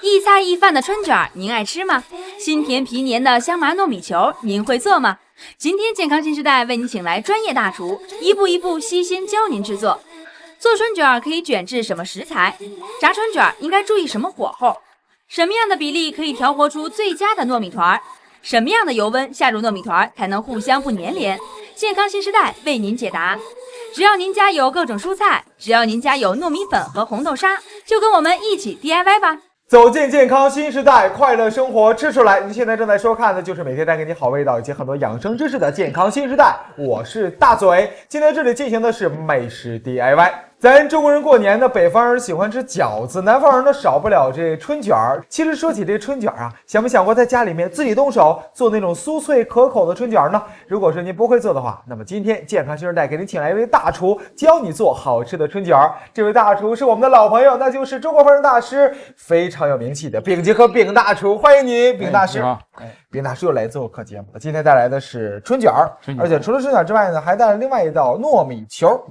一菜一饭的春卷，您爱吃吗？心甜皮黏的香麻糯米球，您会做吗？今天健康新时代为您请来专业大厨，一步一步细心教您制作。做春卷可以卷制什么食材？炸春卷应该注意什么火候？什么样的比例可以调和出最佳的糯米团？什么样的油温下入糯米团才能互相不粘连？健康新时代为您解答。只要您家有各种蔬菜，只要您家有糯米粉和红豆沙，就跟我们一起 DIY 吧。走进健康新时代，快乐生活吃出来。您现在正在收看的就是每天带给你好味道以及很多养生知识的健康新时代，我是大嘴。今天这里进行的是美食 DIY。咱中国人过年呢，北方人喜欢吃饺子，南方人呢少不了这春卷儿。其实说起这春卷啊，想没想过在家里面自己动手做那种酥脆可口的春卷呢？如果说您不会做的话，那么今天健康新时代给您请来一位大厨，教你做好吃的春卷儿。这位大厨是我们的老朋友，那就是中国烹饪大师，非常有名气的饼杰和饼大厨，欢迎你，饼大师。饼大师又来做客节目了，今天带来的是春卷儿，而且除了春卷之外呢，还带了另外一道糯米球，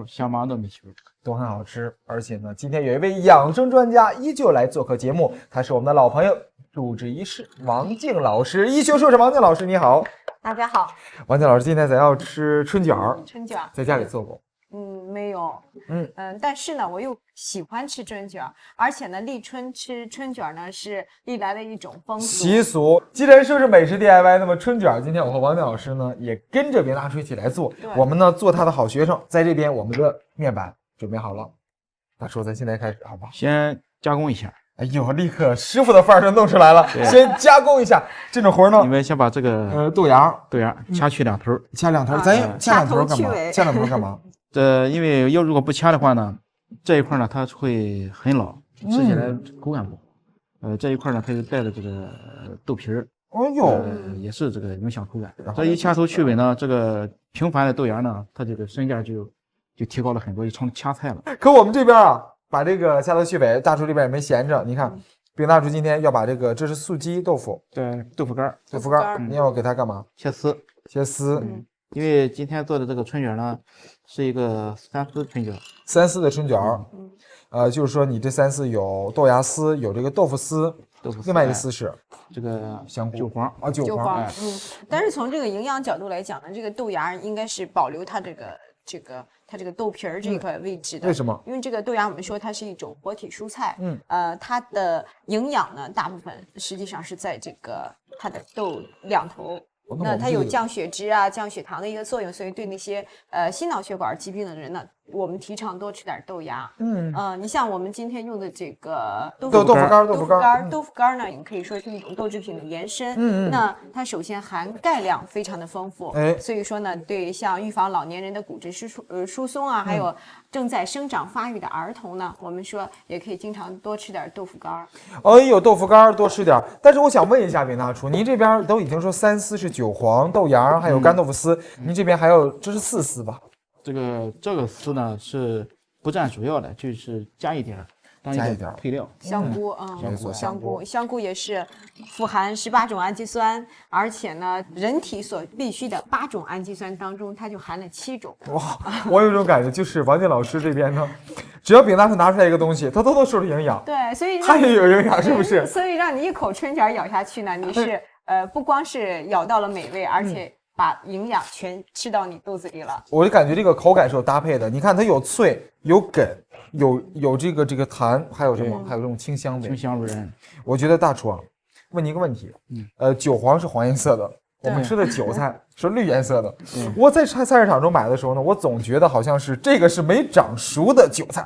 香麻糯米球都很好吃。而且呢，今天有一位养生专家依旧来做客节目，他是我们的老朋友，主治医师王静老师，医学硕士王静老师，你好。大家好。王静老师，今天咱要吃春卷儿，在家里做过？没有。但是呢，我又喜欢吃春卷，而且呢，立春吃春卷呢是历来的一种风俗习俗。既然说是美食 DIY， 那么春卷今天我和王静老师呢也跟着饼大厨一起来做。我们呢做他的好学生，在这边我们的面板准备好了。大叔，咱现在开始，好吧？先加工一下。哎呦，立刻师傅的范儿就弄出来了。先加工一下这种活呢，你们先把这个豆芽掐去两头，掐两头，咱掐两头干嘛？掐两头干嘛？因为如果不掐的话呢，这一块呢它会很老，吃起来口感不好。这一块呢它就带着这个豆皮儿，也是这个影响口感。这一掐头去尾呢，这个平凡的豆芽呢，它这个身价就提高了很多，就成掐菜了。可我们这边啊，把这个掐头去尾，大厨这边也没闲着。你看，饼大厨今天要把这个，这是素鸡豆腐，对，豆腐干，你要给它干嘛？切丝。因为今天做的这个春卷呢，是一个3丝春卷，3丝的春卷。就是说你这3丝有豆芽丝，有这个豆腐丝，另外一个丝是这个香菇、韭黄啊，韭黄。但是从这个营养角度来讲呢，这个豆芽应该是保留它它这个豆皮儿这一块位置的。为什么？因为这个豆芽我们说它是一种活体蔬菜，它的营养呢大部分实际上是在这个它的豆两头。那它有降血脂啊、降血糖的一个作用，所以对那些心脑血管疾病的人呢，我们提倡多吃点豆芽。你像我们今天用的这个豆腐干呢，也可以说是一种豆制品的延伸。那它首先含钙量非常的丰富，所以说呢，对像预防老年人的骨质疏松啊，还有正在生长发育的儿童呢，我们说也可以经常多吃点豆腐干。豆腐干多吃点。但是我想问一下饼大厨，您这边都已经说3丝是韭黄、豆芽，还有干豆腐丝，您这边还有这是4丝吧？这个丝呢是不占主要的，就是加一点配料。香菇香菇也是富含18种氨基酸，而且呢，人体所必需的8种氨基酸当中，它就含了7种。哇，我有一种感觉，就是王静老师这边呢，只要饼大厨拿出来一个东西，它都说是营养。对，所以它也有营养，是不是？所以让你一口春卷咬下去呢，你是不光是咬到了美味，而且把营养全吃到你肚子里了。我就感觉这个口感是有搭配的，你看它有脆有梗，有这个弹，还有什么？还有这种清香味。我觉得大厨啊，问你一个问题，韭黄是黄颜色的，我们吃的韭菜是绿颜色的。我在菜市场中买的时候呢，我总觉得好像是这个是没长熟的韭菜，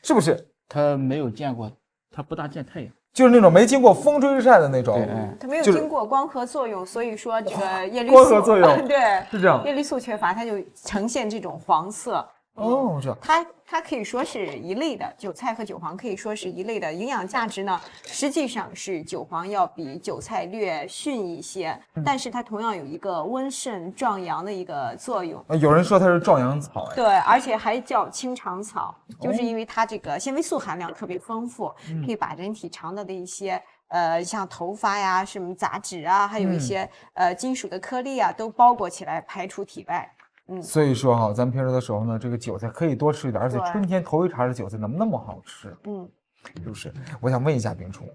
是不是？它没有见过，它不大见太阳。就是那种没经过风吹日晒的那种，它没有经过光合作用，所以说这个叶绿素光合作用对是这样，叶绿素缺乏，它就呈现这种黄色。是它可以说是一类的，韭菜和韭黄可以说是一类的，营养价值呢，实际上是韭黄要比韭菜略逊一些，但是它同样有一个温肾壮阳的一个作用。有人说它是壮阳草，对，而且还叫清肠草，就是因为它这个纤维素含量特别丰富，可以把人体肠道的一些像头发呀、什么杂质啊，还有一些金属的颗粒啊，都包裹起来排出体外。所以说哈，咱们平时的时候呢，这个韭菜可以多吃一点，而且春天头一茬的韭菜怎么那么好吃？是不是？我想问一下饼厨，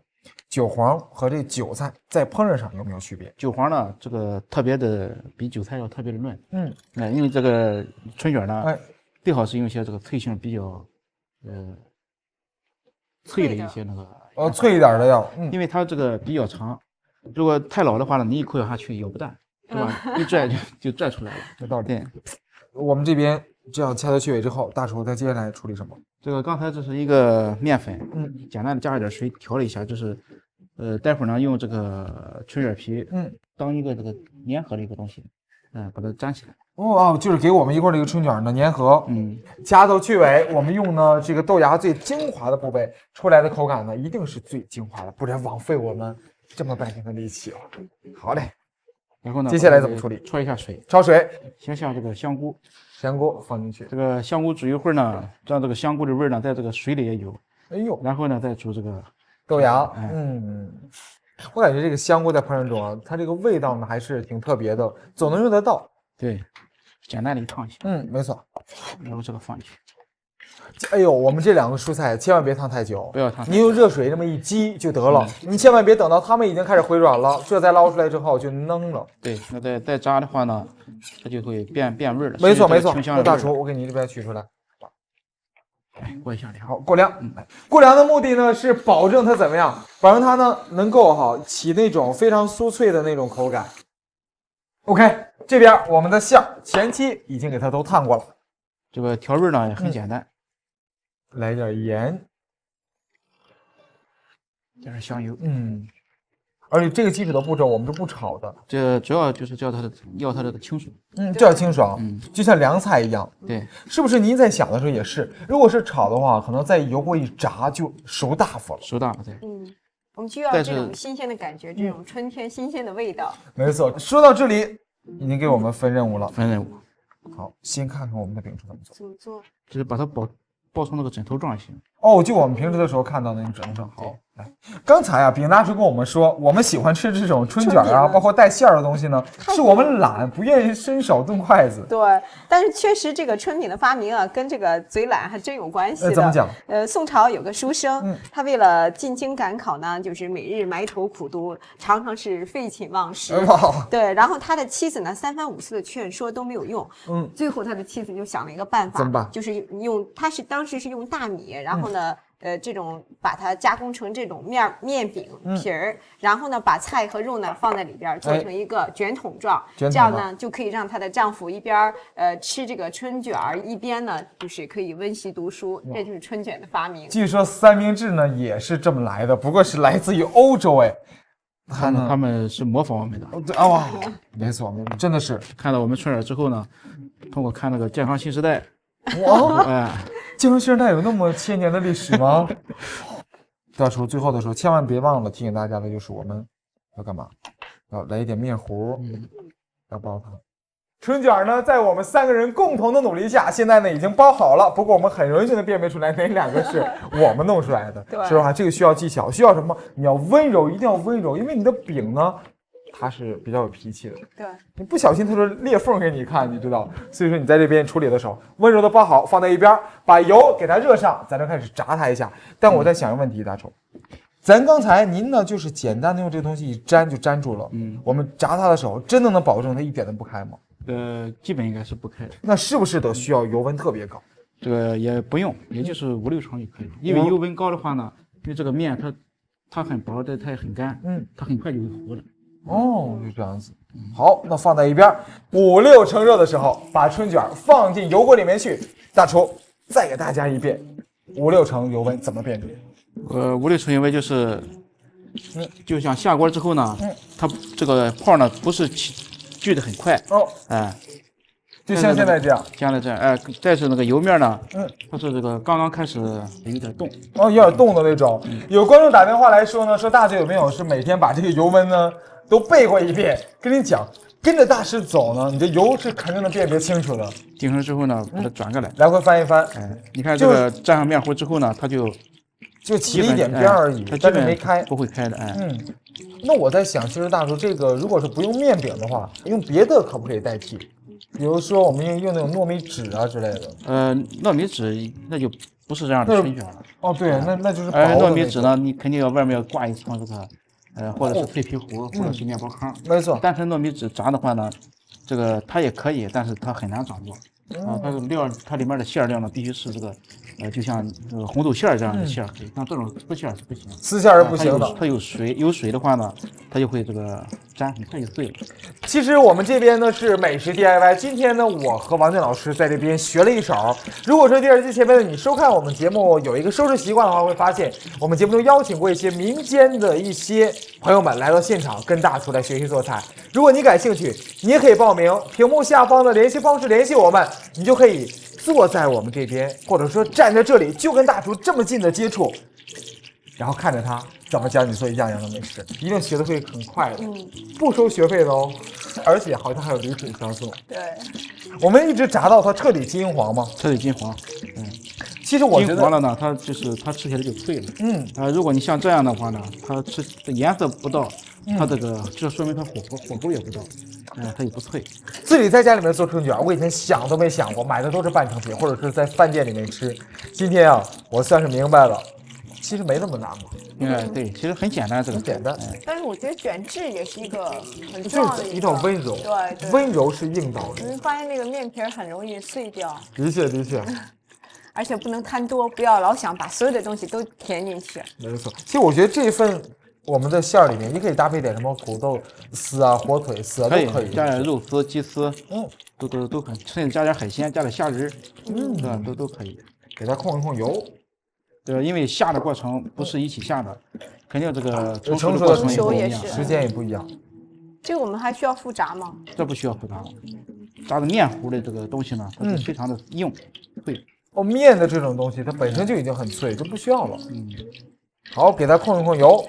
韭黄和这韭菜在烹饪上有没有区别？韭黄呢，这个特别的比韭菜要特别的嫩。因为这个春卷呢，最好是用一些这个脆性比较脆的一些那个脆一点的要，因为它这个比较长，如果太老的话呢，你一口咬下去咬不断，对吧？一拽就拽出来了。这道理。对，我们这边这样掐头去尾之后，大厨再接下来处理什么？这个刚才这是一个面粉，简单的加了点水调了一下，就是待会儿呢用这个春卷皮，当一个这个粘合的一个东西，把它粘起来。就是给我们一块这个春卷的粘合，掐头去尾，我们用呢这个豆芽最精华的部位，出来的口感呢一定是最精华的，不然枉费我们这么半天的力气啊。好嘞，然后呢，接下来怎么处理？焯一下水，焯水，先下这个香菇放进去，这个香菇煮一会儿呢，让这个香菇的味儿呢在这个水里也有。哎呦，然后呢再煮这个豆芽，我感觉这个香菇在烹饪中啊，它这个味道呢还是挺特别的，总能用得到。对，简单的一烫一下。没错。然后这个放进去。哎呦，我们这两个蔬菜千万别烫太久，不要烫。你用热水这么一激就得了，你千万别等到它们已经开始回软了，这再捞出来之后就嫩了。对，那再炸的话呢，它就会变味了。没错。那大厨，我给你这边取出来。过一下凉。好，过凉。过凉的目的呢是保证它怎么样？保证它呢能够起那种非常酥脆的那种口感。OK， 这边我们的馅前期已经给它都烫过了。这个调味呢也很简单，来点盐，加点香油。而且这个基础的步骤我们是不炒的，这主要就是要它的清爽。这样清爽，就像凉菜一样。对，是不是您在想的时候也是？如果是炒的话，可能在油锅一炸就熟大发了。熟大了，对。我们需要这种新鲜的感觉，这种春天新鲜的味道。没错，说到这里，已经给我们分任务了。好，先看看我们的饼是怎么做。怎么做？就是把它包成那个枕头状就行。就我们平时的时候看到那种枕头状。好，来，刚才饼大厨跟我们说，我们喜欢吃这种春卷啊，包括带馅儿的东西呢，是我们懒，不愿意伸手动筷子。对，但是确实这个春饼的发明啊，跟这个嘴懒还真有关系的。怎么讲？宋朝有个书生，他为了进京赶考呢，就是每日埋头苦读，常常是废寝忘食。对，然后他的妻子呢，三番五次的劝说都没有用。最后他的妻子就想了一个办法，怎么办？就是当时是用大米，然后呢。这种把它加工成这种面饼皮儿，然后呢把菜和肉呢放在里边，做成一个卷筒状，这样呢就可以让她的丈夫一边吃这个春卷儿，一边呢就是可以温习读书，这就是春卷的发明。据说三明治呢也是这么来的，不过是来自于欧洲哎。他们是模仿我们的。没错，真的是看到我们春卷之后呢，通过看那个《健康新时代》。健康新时代有那么千年的历史吗？大厨最后的时候千万别忘了提醒大家的就是我们要干嘛？要来一点面糊，要包它。春卷呢，在我们3个人共同的努力下，现在呢已经包好了。不过我们很容易就能辨别出来哪2个是我们弄出来的。说实话，这个需要技巧，需要什么？你要温柔，一定要温柔，因为你的饼呢。它是比较有脾气的，对，你不小心它就裂缝给你看，你知道，所以说你在这边处理的时候，温柔的包好，放在一边，把油给它热上，咱就开始炸它一下。但我在想一个问题，大厨，咱刚才您呢就是简单的用这个东西一粘就粘住了，我们炸它的时候真的能保证它一点都不开吗？基本应该是不开的。那是不是得需要油温特别高？这个也不用，也就是5、6成就可以了。因为油温高的话呢，因为这个面它很薄，但它也很干，它很快就会糊了。就这样子。好，那放在一边，5、6成热的时候，把春卷放进油锅里面去。大厨再给大家一遍，5、6成油温怎么辨别？5、6成油温就是，就像下锅之后呢，它这个泡呢不是聚得很快，就像现在这样，但是那个油面呢，它是这个刚刚开始有点动，有点动的那种。有观众打电话来说呢，说大姐有没有是每天把这个油温呢都背过一遍？跟你讲，跟着大师走呢，你的油是肯定能辨别清楚的。定上之后呢，把它转过来，来回翻一翻。你看这个蘸上面糊之后呢，它就起了一点边而已，但是没开，不会开的。那我在想，其实大叔这个如果是不用面饼的话，用别的可不可以代替？比如说我们用那种糯米纸啊之类的。糯米纸那就不是这样的春卷了。哦，对，那就是薄糯的那种。米纸呢，你肯定要外面要挂一层这个或者是脆皮糊，或者是面包糠。没错。单纯糯米纸炸的话呢，这个它也可以，但是它很难掌握。它的料，它里面的馅料呢，必须是这个，就像这个红豆馅这样的馅可以，像这种丝馅是不行。丝馅是不行的，它有水，有水的话呢，它就会这个粘，很快就碎了。其实我们这边呢是美食 DIY， 今天呢我和王静老师在这边学了一手。如果说电视机前面的你收看我们节目有一个收视习惯的话，会发现我们节目中邀请过一些民间的一些朋友们来到现场跟大厨来学习做菜。如果你感兴趣，你也可以报名，屏幕下方的联系方式联系我们，你就可以坐在我们这边，或者说站在这里，就跟大厨这么近的接触，然后看着他怎么教你做一样样的美食，一定学得会很快的，不收学费的哦，而且好像还有流水销售。对，我们一直炸到它彻底金黄吗？彻底金黄，其实我觉得金黄了呢，它吃起来就脆了。如果你像这样的话呢，它吃的颜色不到，它这个这说明它火候也不到，它也不脆。自己在家里面做春卷，我以前想都没想过，买的都是半成品，或者是在饭店里面吃。今天啊，我算是明白了，其实没那么难嘛。对，其实很简单，这个很简单。但是我觉得卷制也是一个很重就是一要的个种温柔，对，温柔是硬道理。你会发现那个面皮很容易碎掉，的确，而且不能贪多，不要老想把所有的东西都填进去。没错。其实我觉得这份我们的馅儿里面，你可以搭配点什么土豆丝啊、火腿丝啊，都可以。加点肉丝、鸡丝，都可以，甚至加点海鲜，加点虾仁，对吧？都可以。给它控一控油。对，因为下的过程不是一起下的，肯定这个成熟的过程熟也不一样，也是时间也不一样。这个我们还需要复炸吗？这不需要复炸，炸的面糊的这个东西呢，它是非常的硬脆。面的这种东西它本身就已经很脆，就不需要了。好，给它控一控油。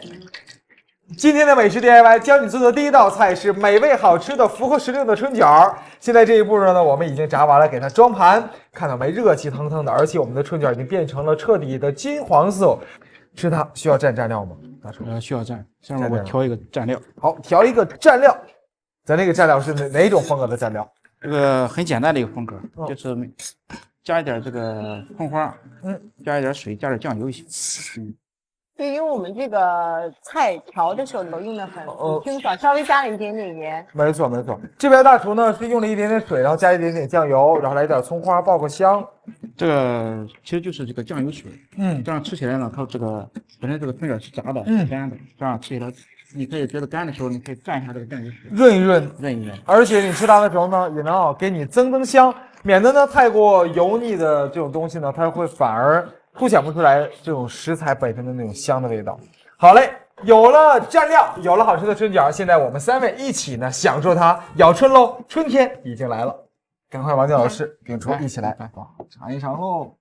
今天的美食 DIY 教你做的第一道菜是美味好吃的符合时令的春卷儿。现在这一步呢，我们已经炸完了，给它装盘，看到没？热气腾腾的，而且我们的春卷已经变成了彻底的金黄色。吃它需要蘸料吗？大厨需要蘸。下面我调一个蘸料。好，调一个蘸料。咱这个蘸料是哪种风格的蘸料？这个很简单的一个风格，就是加一点这个葱花，加一点水，加点酱油就行。对，因为我们这个菜调的时候都用的很清爽，稍微加了一点点盐。没错。这边大厨呢是用了一点点水，然后加一点点酱油，然后来点葱花爆个香。这个其实就是这个酱油水，这样吃起来呢，它这个本身这个春卷是炸的，干的，这样吃起来，你可以觉得干的时候，你可以蘸一下这个酱油水，润一润。而且你吃它的时候呢，也能给你增香，免得呢太过油腻的这种东西呢，它会反而凸显不出来这种食材本身的那种香的味道。好嘞，有了蘸料，有了好吃的春卷，现在我们3位一起呢享受它咬春喽！春天已经来了，赶快王静老师、秉厨一起来尝一尝喽！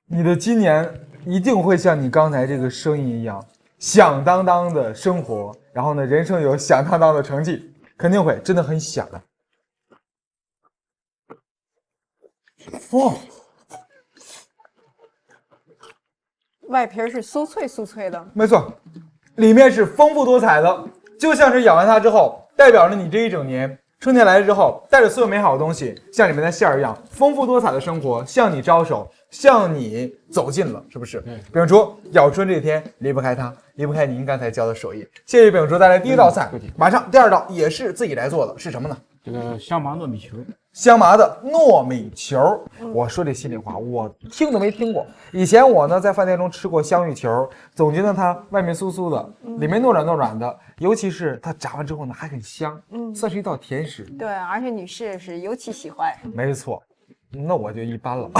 你的今年一定会像你刚才这个声音一样，响当当的生活，然后呢，人生有响当当的成绩，肯定会，真的很响的。外皮是酥脆的，没错，里面是丰富多彩的，就像是咬完它之后，代表着你这一整年。春天来了之后，带着所有美好的东西，像里面的馅儿一样，丰富多彩的生活向你招手，向你走近了，是不是？秉厨咬春这天离不开它，离不开您刚才教的手艺。谢谢秉厨带来第一道菜，马上第二道也是自己来做的，是什么呢？这个香麻糯米球。香麻的糯米球，我说这心里话，我听都没听过。以前我呢在饭店中吃过香芋球，总觉得它外面酥酥的，里面糯软的，尤其是它炸完之后呢还很香，算是一道甜食。对，而且女士是尤其喜欢。没错，那我就一般了。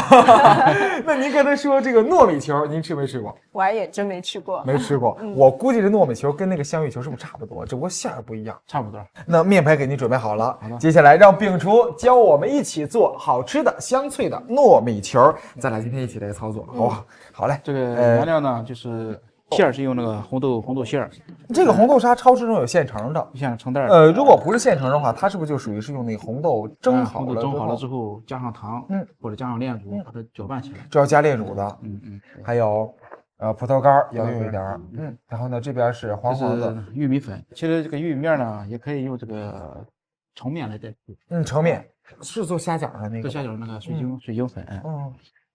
那您刚才说这个糯米球，您吃没吃过？我也真没吃过，没吃过。我估计这糯米球跟那个香芋球是不是差不多？只不过馅儿不一样。差不多。那面排给您准备好了，接下来让秉厨教我们一起做好吃的香脆的糯米球。咱俩今天一起来操作，好吧？好嘞。这个原料呢，就是馅儿是用那个红豆馅儿。这个红豆沙超市中有现成的，现成袋的。如果不是现成的话，它是不是就属于是用那个红豆蒸好了？蒸好了之后加上糖，或者加上炼乳，把它搅拌起来。这要加炼乳的，还有葡萄干要用一点儿，然后呢这边是黄的玉米粉。其实这个玉米面呢，也可以用这个澄面来代替。澄面。是做虾饺的那个。做虾饺那个水晶粉。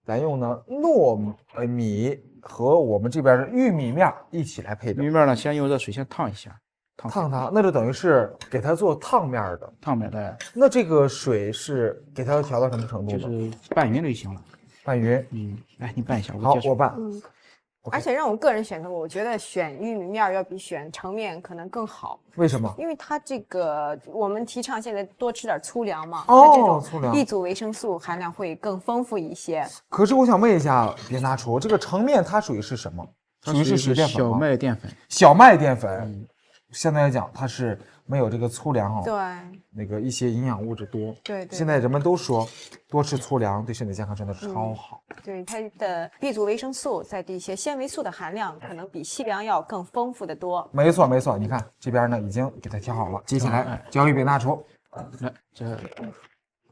咱用呢糯米和我们这边的玉米面一起来配的。玉米面呢，先用热水先烫一下，烫，那就等于是给它做烫面的。烫面的。那这个水是给它调到什么程度？就是拌匀就行了。拌匀。来，你拌一下。好，我拌。而且让我个人选择，我觉得选玉米面要比选成面可能更好。为什么？因为它这个我们提倡现在多吃点粗粮嘛，粗粮 B 族维生素含量会更丰富一些。可是我想问一下，别拿出这个成面，它属于是什么？属于是水淀粉小麦淀粉。小麦淀粉，相对来讲它是没有这个粗粮对，那个一些营养物质多。对。现在人们都说多吃粗粮对身体健康真的超好。对，它的 B 族维生素在这些纤维素的含量可能比细粮要更丰富的多。没错，你看这边呢已经给它调好了，接下来交给别拿出。来，这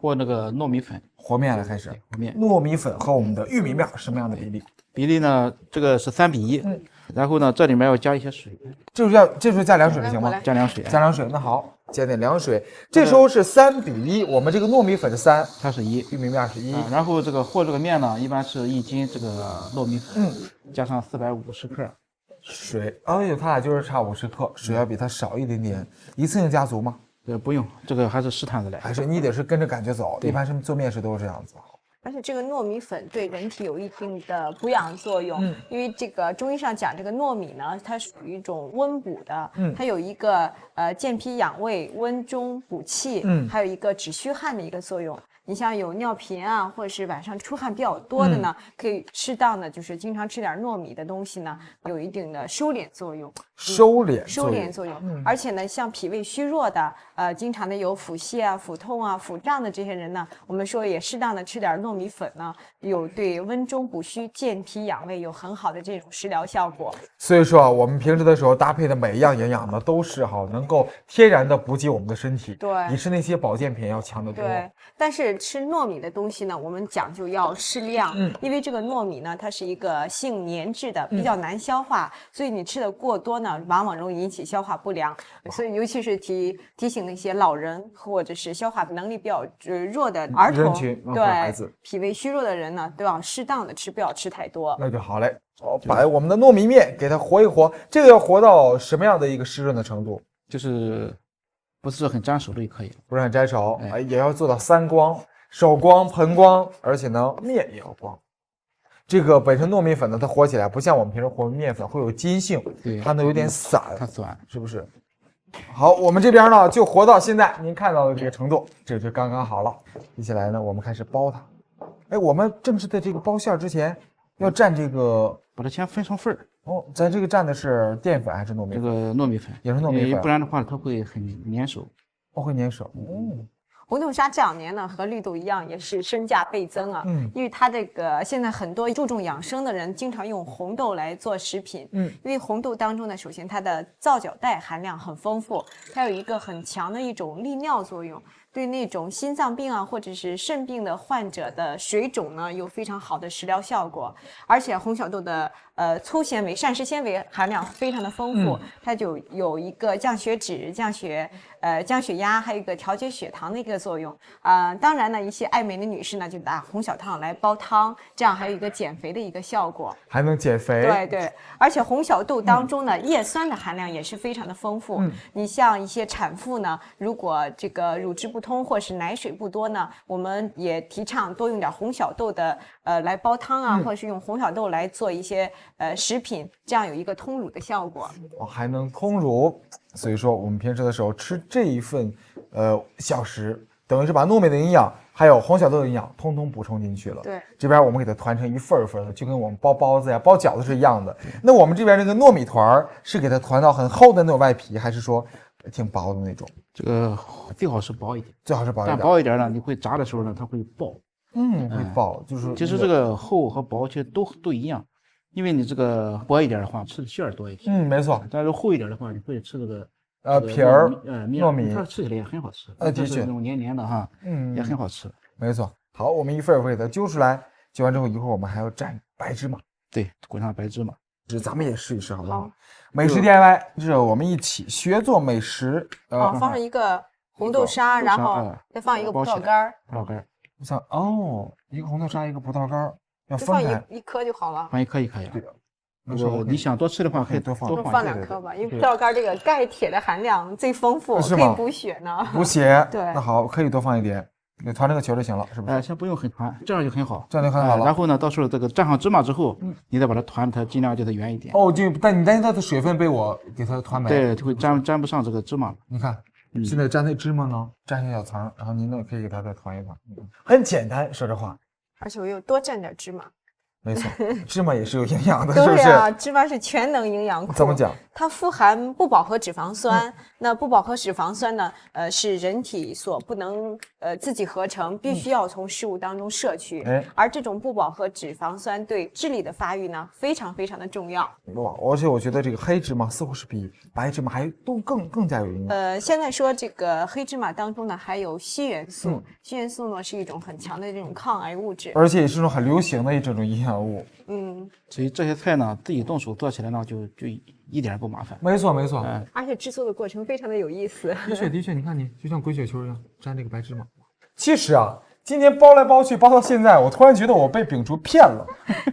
和那个糯米粉和面了，开始和面。糯米粉和我们的玉米面什么样的比例？比例呢，这个是3比1。然后呢，这里面要加一些水。这时候加凉水行吗？加凉水。那好，加点凉水。这时候是3比1，我们这个糯米粉是3，它是1，玉米面是1。然后这个和这个面呢，一般是1斤这个糯米粉，加上450克水。它俩就是差50克，水要比它少一点点。一次性加足吗？不用，这个还是试探着来。还是你得是跟着感觉走。一般是做面食都是这样子。而且这个糯米粉对人体有一定的补养作用，因为这个中医上讲，这个糯米呢，它属于一种温补的，它有一个健脾养胃、温中补气，还有一个止虚汗的一个作用。你像有尿频啊，或者是晚上出汗比较多的呢，可以适当的就是经常吃点糯米的东西呢，有一定的收敛作用。收敛作用。而且呢，像脾胃虚弱的，经常的有腹泻啊、腹痛啊、腹胀的这些人呢，我们说也适当的吃点糯米粉呢，有对温中补虚、健脾养胃有很好的这种食疗效果。所以说我们平时的时候搭配的每一样营养呢，都是能够天然的补给我们的身体，对，比吃那些保健品要强得多。对，但是吃糯米的东西呢，我们讲究要适量，因为这个糯米呢，它是一个性粘质的，比较难消化，所以你吃的过多呢，往往容易引起消化不良。所以尤其是提醒那些老人或者是消化能力比较弱的儿童，对孩子，脾胃虚弱的人呢，都要适当的吃，不要吃太多。那就好嘞。把我们的糯米面给它和一和，这个要和到什么样的一个湿润的程度？就是不是很粘手就可以了，不是很粘手，也要做到3光，手光、盆光，而且呢面也要光。这个本身糯米粉呢，它和起来不像我们平时和面粉会有筋性，它呢有点散，它散，是不是？好，我们这边呢就和到现在您看到的这个程度，这就刚刚好了。接下来呢，我们开始包它。我们正式的这个包馅之前要蘸这个，把它先分成份儿。咱这个蘸的是淀粉还是糯米粉？这个糯米粉，也是糯米粉，不然的话它会很粘手。会粘手。红豆沙这2年呢，和绿豆一样，也是身价倍增啊。因为它这个现在很多注重养生的人，经常用红豆来做食品。因为红豆当中呢，首先它的皂角带含量很丰富，它有一个很强的一种利尿作用。对那种心脏病啊，或者是肾病的患者的水肿呢，有非常好的食疗效果。而且红小豆的粗纤维、膳食纤维含量非常的丰富，它就有一个降血脂、降血压，还有一个调节血糖的一个作用。当然呢，一些爱美的女士呢，就拿红小汤来煲汤，这样还有一个减肥的一个效果，还能减肥。对，而且红小豆当中呢，叶酸的含量也是非常的丰富。你像一些产妇呢，如果这个乳汁不通或是奶水不多呢，我们也提倡多用点红小豆的来煲汤啊，或者是用红小豆来做一些食品，这样有一个通乳的效果。还能通乳，所以说我们平时的时候吃这一份小食，等于是把糯米的营养还有红小豆的营养通通补充进去了。对，这边我们给它团成一份一份的，就跟我们包包子呀、包饺子是一样的。那我们这边这个糯米团是给它团到很厚的那种外皮，还是说挺薄的那种？这个最好是薄一点，但薄一点呢，你会炸的时候呢，它会爆。会爆，就是其实这个厚和薄其实都一样，因为你这个薄一点的话，吃的馅儿多一些。没错。但是厚一点的话，你会吃这个皮儿糯米，它吃起来也很好吃。的确，那种黏黏的哈，也很好吃。没错。好，我们一份一份给它揪出来，揪完之后一会儿我们还要蘸白芝麻。对，滚上白芝麻。咱们也试一试好不好？美食 DIY， 这我们一起学做美食。放上一个红豆沙，然后再放一个葡萄干儿。葡萄干儿，我想一个红豆沙，一个葡萄干儿，要就放分开。一颗就好了。放一颗一颗呀。对的。如果你想多吃的话，可以多放2颗吧，因为葡萄干这个钙铁的含量最丰富，可以补血呢。补血。对。那好，可以多放一点，给团这个球就行了，是不是？先不用很团，这样就很好。这样就很好了。然后呢，到时候这个蘸上芝麻之后，你再把它团，它尽量叫它圆一点。但你担心它的水分被我给它团没？对，就会沾不上这个芝麻。你看，现在沾那芝麻呢，沾些小层，然后您可以给它再团一团，很简单，说这话。而且我又多蘸点芝麻。没错，芝麻也是有营养的，是不是？对呀，芝麻是全能营养库。怎么讲？它富含不饱和脂肪酸。那不饱和脂肪酸呢？是人体所不能自己合成，必须要从食物当中摄取。而这种不饱和脂肪酸对智力的发育呢，非常非常的重要。哇，而且我觉得这个黑芝麻似乎是比白芝麻还都更加有营养。现在说这个黑芝麻当中呢，还有硒元素。硒元素呢是一种很强的这种抗癌物质，而且也是一种很流行的这种营养物。所以这些菜呢，自己动手做起来呢，就一点也不麻烦。没错。而且制作的过程非常的有意思。的确，你看就像滚雪球一样沾这个白芝麻。其实啊，今天包来包去包到现在，我突然觉得我被秉烛骗了。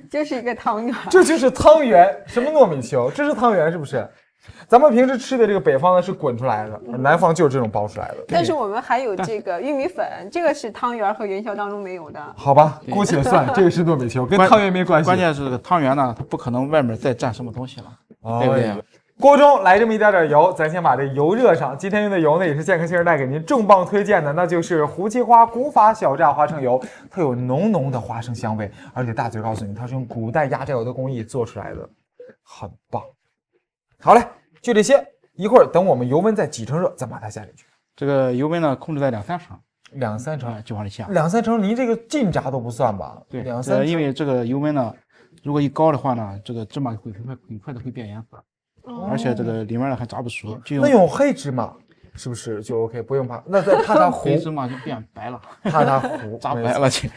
就是一个汤圆。这就是汤圆，什么糯米球，这是汤圆是不是？咱们平时吃的这个北方呢是滚出来的，南方就是这种包出来的。但是我们还有这个玉米粉，这个是汤圆和元宵当中没有的。好吧，姑且算这个是糯米球，跟汤圆没关系。关键是这个汤圆呢，它不可能外面再蘸什么东西了，对不对？锅中来这么一点油，咱先把这油热上。今天用的油呢也是健康新时代给您重磅推荐的，那就是胡奇花古法小榨花生油，它有浓浓的花生香味，而且大嘴告诉你，它是用古代压榨油的工艺做出来的，很棒。好嘞。就这些，一会儿等我们油温再几成热，再把它下进去。这个油温呢，控制在2-3成，2-3成就往里下。2-3成，您这个进炸都不算吧？对，2-3成。因为这个油温呢，如果一高的话呢，这个芝麻会很快的会变颜色，而且这个里面呢还炸不熟。那用黑芝麻是不是就 OK？ 不用怕，那再怕它糊，黑芝麻就变白了，怕它糊，炸白了去。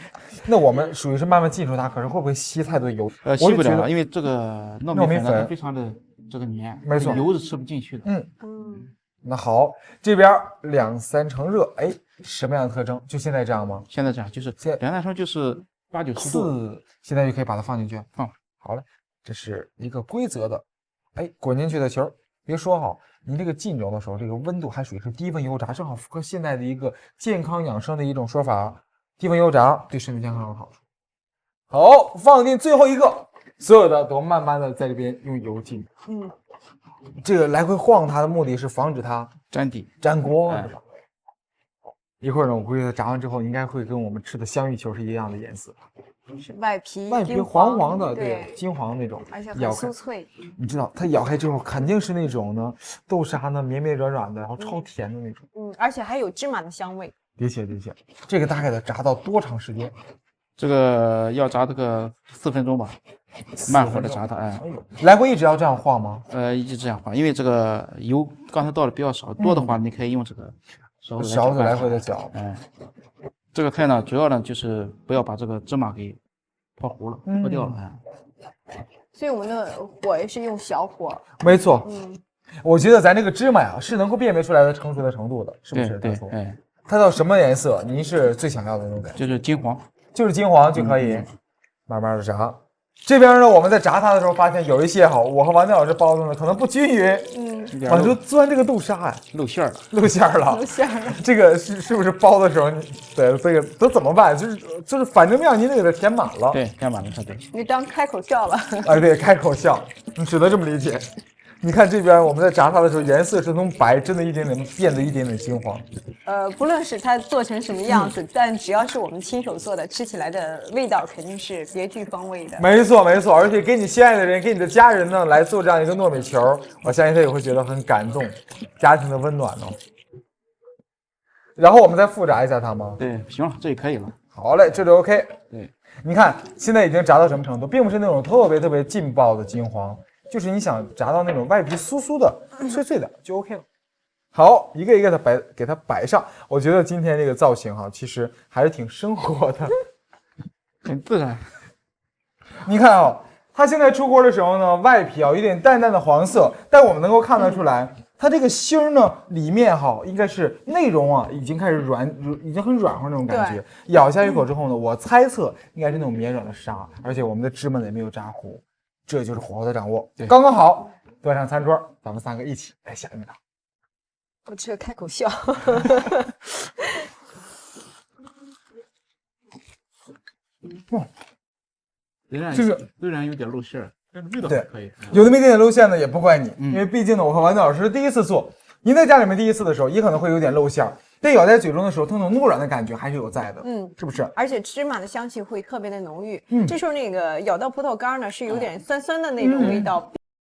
那我们属于是慢慢浸出它，可是会不会吸太多油？吸不了，因为这个糯米粉呢非常的。这个黏，没错，油是吃不进去的。那好，这边2-3成热，哎，什么样的特征？就现在这样吗？现在这样，就是2-3成就是8-9-10度，现在就可以把它放进去。放好嘞，这是一个规则的，哎，滚进去的球。别说哈，您这个浸着的时候，这个温度还属于是低温油炸，正好符合现在的一个健康养生的一种说法。低温油炸对身体健康有好处。好，放进最后一个。所有的都慢慢的在这边用油浸，这个来回晃它的目的是防止它粘底、粘锅，是吧？一会儿呢，我估计它炸完之后应该会跟我们吃的香芋球是一样的颜色，是外皮黄黄的，对，金黄那种，而且很酥脆。你知道它咬开之后肯定是那种呢豆沙呢绵绵软软的，然后超甜的那种，而且还有芝麻的香味。的确，这个大概得炸到多长时间？这个要炸这个4分钟吧，慢火的炸它，来回一直要这样晃吗？一直这样晃，因为这个油刚才倒的比较少，多的话你可以用这个勺子来回的搅。这个菜呢，主要呢就是不要把这个芝麻给泡糊了，破掉了。所以我们的火也是用小火。没错。我觉得咱这个芝麻呀是能够辨别出来的成熟的程度的，是不是？对。它到什么颜色？您是最想要的那种感觉？就是金黄。就是金黄就可以慢慢的炸。这边呢，我们在炸它的时候发现有一些我和王健老师包的呢可能不均匀，往出钻这个豆沙呀，露馅了。这个是不是包的时候，对这个都怎么办？就是反正面您得给它填满了。对，填满了它对。你当开口笑了。对，开口笑，你只能这么理解。你看这边我们在炸它的时候，颜色是从白真的一点点变得一点点金黄。不论是它做成什么样子，但只要是我们亲手做的，吃起来的味道肯定是别具风味的。没错，而且给你心爱的人，给你的家人呢来做这样一个糯米球，我相信他也会觉得很感动，家庭的温暖哦。然后我们再复炸一下它吗？对，行了，这也可以了。好嘞，这就 OK。对，你看现在已经炸到什么程度，并不是那种特别劲爆的金黄。就是你想炸到那种外皮酥酥的、脆脆的就 OK 了。好，一个一个的给它摆上。我觉得今天这个造型其实还是挺生活的，很自然。你看它现在出锅的时候呢，外皮有点淡淡的黄色，但我们能够看得出来，它这个芯儿呢，里面应该是内容啊，已经开始已经很软和那种感觉。咬下一口之后呢，我猜测应该是那种绵软的沙，而且我们的芝麻呢也没有炸糊，这就是火候的掌握，刚刚好。端上餐桌，咱们3个一起来下一道。我这开口笑。哇，虽然有点露馅儿，但是味道还可以。有那么一点点露馅呢，也不怪你，因为毕竟呢，我和丸子老师第一次做，您在家里面第一次的时候，也可能会有点露馅儿，但咬在嘴中的时候，它那种糯软的感觉还是有在的，是不是？而且芝麻的香气会特别的浓郁，这时候那个咬到葡萄干呢，是有点酸酸的那种味道。